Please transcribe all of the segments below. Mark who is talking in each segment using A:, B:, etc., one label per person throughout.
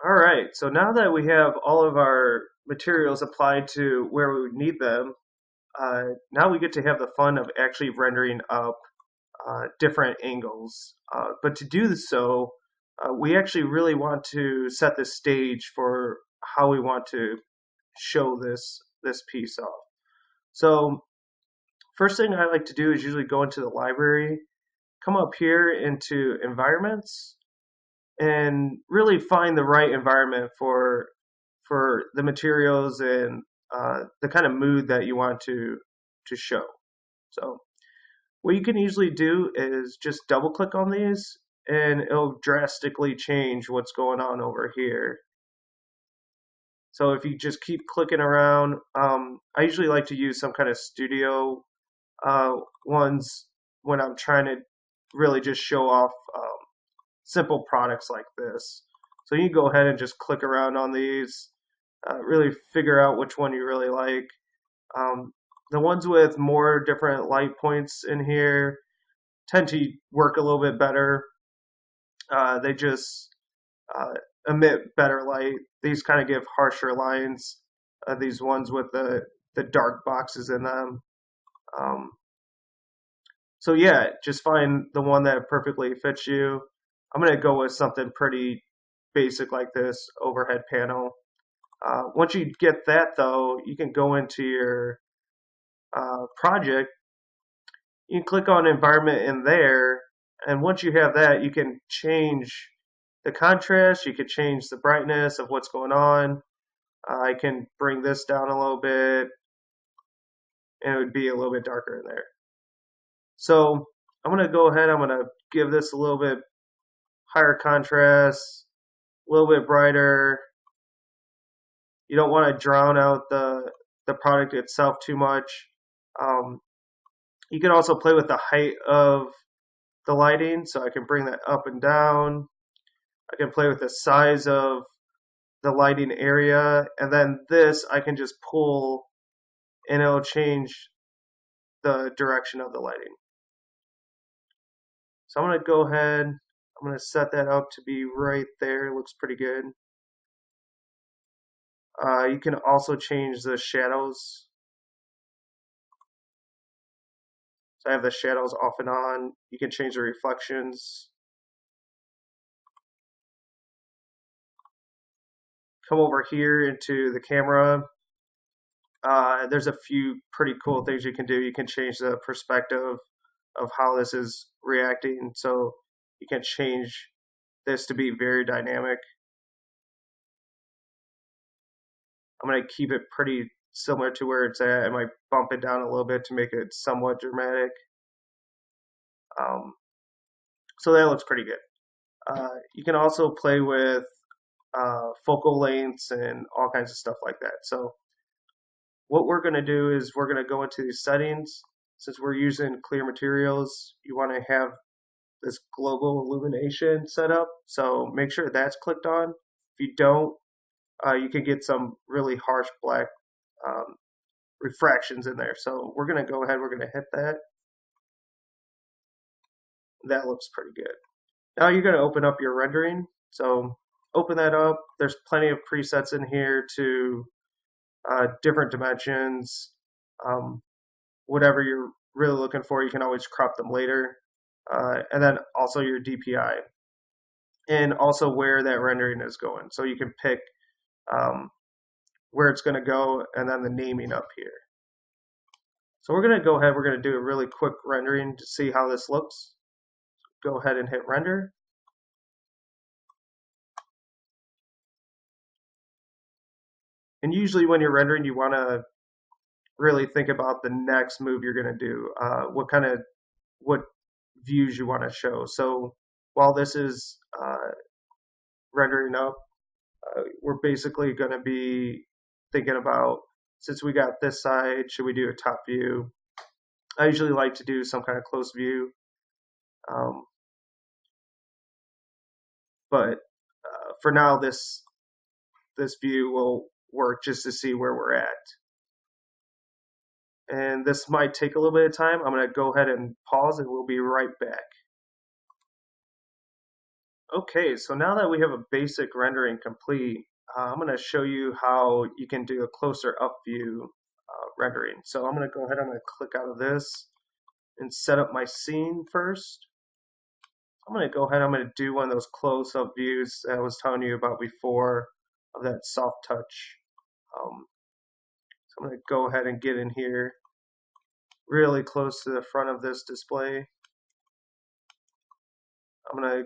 A: All right, so now that we have all of our materials applied to where we would need them, now we get to have the fun of actually rendering up different angles. But to do so, we actually really want to set the stage for how we want to show this piece off. So first thing I like to do is usually go into the library, come up here into environments, and really find the right environment for the materials and the kind of mood that you want to show. So what you can usually do is just double click on these and it'll drastically change what's going on over here. So if you just keep clicking around, I usually like to use some kind of studio uh, ones when I'm trying to really just show off simple products like this. So you can go ahead and just click around on these, really figure out which one you really like. Um, the ones with more different light points in here tend to work a little bit better. They just uh, emit better light. These kind of give harsher lines. These ones with the dark boxes in them. Um, so yeah, just find the one that perfectly fits you. I'm gonna go with something pretty basic like this overhead panel. Once you get that though, you can go into your project. You can click on environment in there, and once you have that, you can change the contrast. You could change the brightness of what's going on. I can bring this down a little bit, and it would be a little bit darker in there. So I'm gonna go ahead. I'm gonna give this a little bit higher contrast, a little bit brighter. You don't want to drown out the product itself too much. Um, you can also play with the height of the lighting, so I can bring that up and down. I can play with the size of the lighting area, and then this I can just pull and it'll change the direction of the lighting. So I'm going to go ahead, I'm going to set that up to be right there. It looks pretty good. You can also change the shadows. So I have the shadows off and on. You can change the reflections. Come over here into the camera. There's a few pretty cool things you can do. You can change the perspective of how this is reacting. So you can change this to be very dynamic. I'm going to keep it pretty similar to where it's at. I might bump it down a little bit to make it somewhat dramatic. Um, so that looks pretty good. You can also play with focal lengths and all kinds of stuff like that. So what we're going to do is we're going to go into these settings. Since we're using clear materials, you want to have this global illumination set up. So make sure that's clicked on. If you don't, you can get some really harsh black um, refractions in there. So we're going to go ahead, we're going to hit that. That looks pretty good. Now you're going to open up your rendering. So open that up. There's plenty of presets in here to different dimensions. Um, Whatever you're really looking for, you can always crop them later. And then also your DPI and also where that rendering is going. So you can pick um, where it's going to go and then the naming up here. So we're going to go ahead, we're going to do a really quick rendering to see how this looks. Go ahead and hit render. And usually when you're rendering, you want to really think about the next move you're going to do, what views you want to show. So while this is rendering up, we're basically going to be thinking about, since we got this side, should we do a top view? I usually like to do some kind of close view, um, but for now, this view will work just to see where we're at. And this might take a little bit of time. I'm going to go ahead and pause and we'll be right back. Okay, so now that we have a basic rendering complete, I'm going to show you how you can do a closer up view rendering. So I'm going to go ahead, I'm going to click out of this and set up my scene first. I'm going to go ahead, I'm going to do one of those close up views that I was telling you about before of that soft touch. So I'm going to go ahead and get in here really close to the front of this display. I'm going to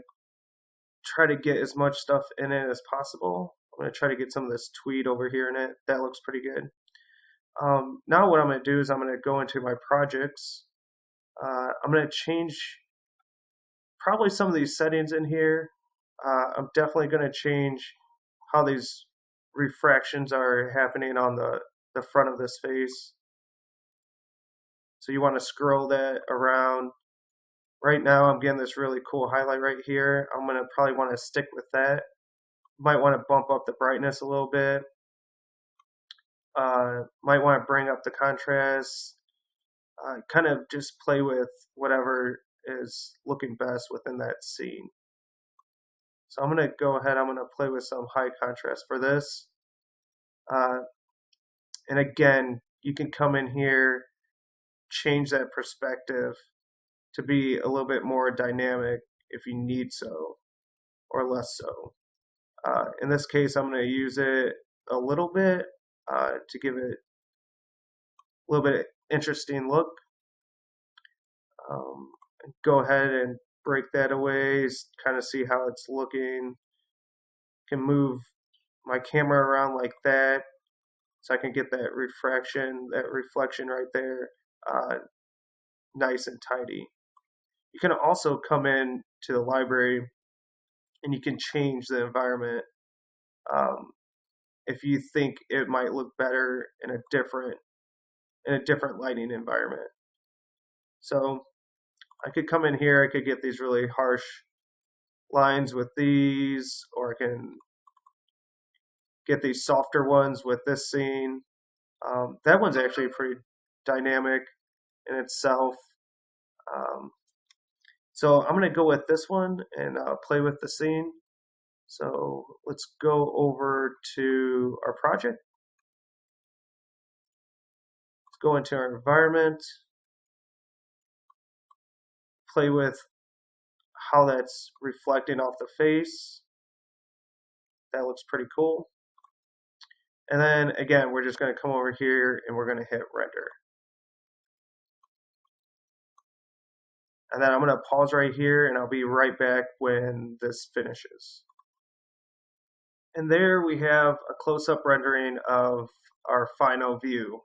A: try to get as much stuff in it as possible. I'm going to try to get some of this tweed over here in it. That looks pretty good. Now what I'm going to do is I'm going to go into my projects. I'm going to change probably some of these settings in here. I'm definitely going to change how these refractions are happening on the front of this face. So you want to scroll that around. Right now I'm getting this really cool highlight right here. I'm going to probably want to stick with that. Might want to bump up the brightness a little bit. Might want to bring up the contrast. Kind of just play with whatever is looking best within that scene. So I'm going to go ahead, I'm going to play with some high contrast for this. And again, you can come in here, change that perspective to be a little bit more dynamic if you need so, or less so. In this case, I'm going to use it a little bit to give it a little bit interesting look. Go ahead and break that away, kind of see how it's looking. Can move my camera around like that so I can get that reflection right there, nice and tidy. You can also come in to the library and you can change the environment if you think it might look better in a different lighting environment. So I could come in here, I could get these really harsh lines with these, or I can get these softer ones with this scene. That one's actually pretty dynamic in itself. So I'm going to go with this one and play with the scene. So let's go over to our project. Let's go into our environment, play with how that's reflecting off the face. That looks pretty cool. And then again, we're just going to come over here and we're going to hit render. And then I'm going to pause right here and I'll be right back when this finishes. And there we have a close-up rendering of our final view.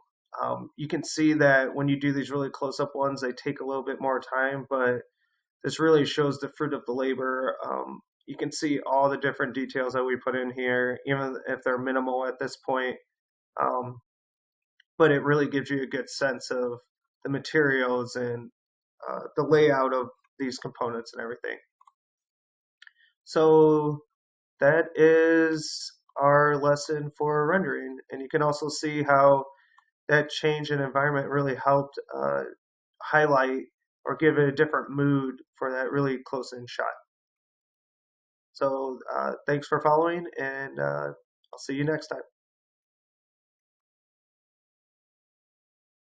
A: You can see that when you do these really close-up ones, they take a little bit more time, but this really shows the fruit of the labor. You can see all the different details that we put in here, even if they're minimal at this point. But it really gives you a good sense of the materials and the layout of these components and everything. So that is our lesson for rendering, and you can also see how that change in environment really helped highlight or give it a different mood for that really close-in shot. So thanks for following, and I'll see you next time.